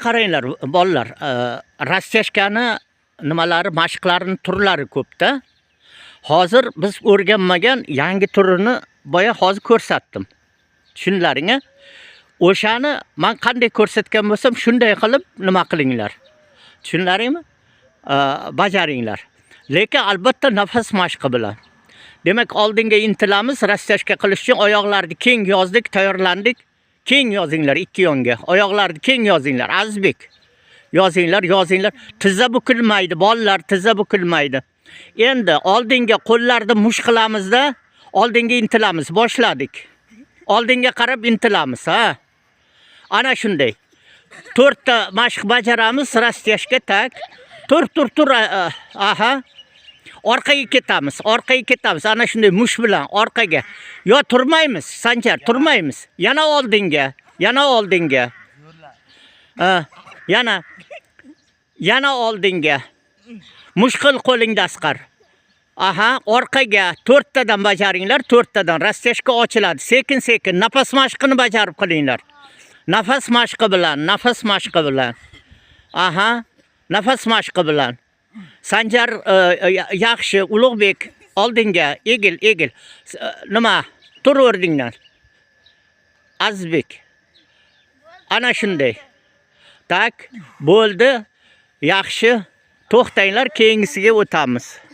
qaranglar bolalar, rastashkani nimalari, mashqlarini turlari ko'p-da. Hozir biz o'rganmagan yangi turini boya hozir ko'rsatdim. Tushunlaring-a? O'shani men qanday ko'rsatgan bo'lsam, shunday qilib nima qilinglar. Tushunlaringmi? Bajaringlar. Lekin albatta nafas mashqi bilan. Demak, oldinga intilamiz, rastashka qilish uchun oyoqlarni keng yozdik, tayyorlandik. Keng yozinglar ikki yonga. Oyoqlarni keng yozinglar. Azizbek. Yozinglar. Tizza bukilmaydi, bolalar, tizza bukilmaydi. Endi oldinga qo'llarni mush qilamizda, oldinga intilamiz. Boshladik. Oldinga qarab intilamiz, ha. Ana shunday. 4 ta mashq bajaramiz, rastashka tak. Tur. Aha. Orqaga ketamiz. Ana shunday mush bilan orqaga. Yo turmaymiz, Sanjar, turmaymiz. Yana oldinga. Yana oldinga. Mushqil qo'lingda Asqar. Aha, orqaga 4 tadan bajaringlar, 4 tadan rastashka ochiladi. Sekin, nafas mashqini bajarib qilinglar. Nafas mashqi bilan. Aha, nafas mashqi bilan. Sanjar yaxshi, Ulug'bek oldinga, egil. Nima? Tur o'rningdan. Azizbek. Ana shunday. Tak, bo'ldi. Yaxshi. To'xtanglar, keyingisiga o'tamiz.